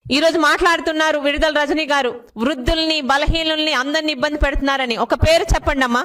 ఈ రోజు మాట్లాడుతున్నారు విడుదల రజనీ గారు, వృద్ధుల్ని బలహీనుల్ని అందరిని ఇబ్బంది పెడుతున్నారని. ఒక పేరు చెప్పండి అమ్మా.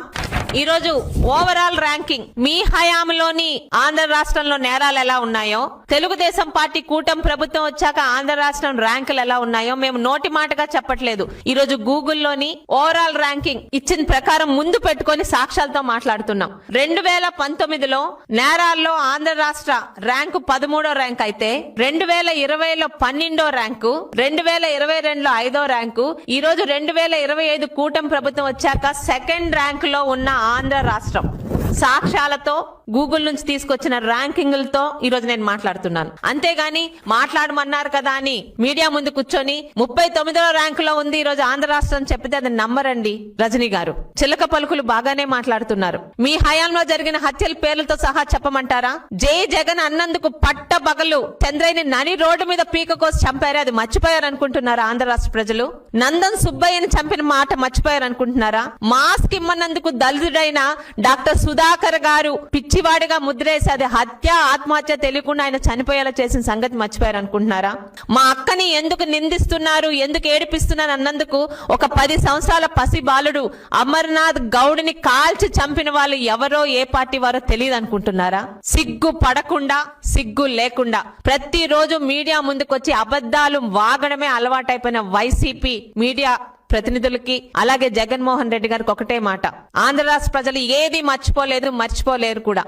ఈ రోజు ఓవరాల్ ర్యాంకింగ్ మీ హయాంలోని ఆంధ్ర రాష్ట్రంలో నేరాలు ఎలా ఉన్నాయో, తెలుగుదేశం పార్టీ కూటమి ప్రభుత్వం వచ్చాక ఆంధ్ర రాష్ట్రం ర్యాంకులు ఎలా ఉన్నాయో మేము నోటి మాటగా చెప్పట్లేదు. ఈ రోజు గూగుల్లోని ఓవరాల్ ర్యాంకింగ్ ఇచ్చిన ప్రకారం ముందు పెట్టుకొని సాక్ష్యాలతో మాట్లాడుతున్నాం. 2019లో నేరాల్లో ఆంధ్ర రాష్ట్ర ర్యాంకు 13వ ర్యాంక్ అయితే 2020లో 12వ ర్యాంకు, 2022లో 5వ ర్యాంకు, ఈ రోజు 2025 కూటమి ప్రభుత్వం వచ్చాక సెకండ్ ర్యాంక్ లో ఉన్న ఆంధ్ర రాష్ట్రం. సాక్ష్యాలతో గూగుల్ నుంచి తీసుకొచ్చిన ర్యాంకింగ్లతో ఈ రోజు నేను మాట్లాడుతున్నాను. అంతేగాని మాట్లాడమన్నారు కదా అని మీడియా ముందు కూర్చొని 39వ ర్యాంకులో ఉంది ఈ రోజు ఆంధ్ర రాష్ట్రం చెప్పితే అది నమ్మరండి. రజనీ గారు చిలక పలుకులు బాగానే మాట్లాడుతున్నారు. మీ హయాంలో జరిగిన హత్యల పేర్లతో సహా చెప్పమంటారా? జై జగన్ అన్నందుకు పట్టబగలు చంద్రయ్యని నని రోడ్డు మీద పీక కోసి చంపారే, అది మర్చిపోయారు అనుకుంటున్నారా ఆంధ్ర రాష్ట్ర ప్రజలు? నందన్ సుబ్బయ్యని చంపిన మాట మర్చిపోయారు అనుకుంటున్నారా? మాస్క్ ఇమ్మన్నందుకు దళితుడైన డాక్టర్ సుధాకర్ గారు పిచ్చివాడిగా ముద్రేసి అది హత్య ఆత్మహత్య తెలియకుండా ఆయన చనిపోయేలా చేసిన సంగతి మర్చిపోయారు అనుకుంటున్నారా? మా అక్కని ఎందుకు నిందిస్తున్నారు, ఎందుకు ఏడిపిస్తున్నారు అన్నందుకు ఒక 10 సంవత్సరాల పసి బాలుడు అమర్నాథ్ గౌడ్ని కాల్చి చంపిన వాళ్ళు ఎవరో ఏ పార్టీ వారో తెలియదు అనుకుంటున్నారా? సిగ్గు పడకుండా సిగ్గు లేకుండా ప్రతిరోజు మీడియా ముందుకొచ్చి అబద్ధాలు వాగడమే అలవాటైపోయిన వైసీపీ మీడియా ప్రతినిధులకి అలాగే జగన్మోహన్ రెడ్డి గారికి ఒకటే మాట, ఆంధ్ర రాష్ట్ర ప్రజలు ఏది మర్చిపోలేదు, మర్చిపోలేరు కూడా.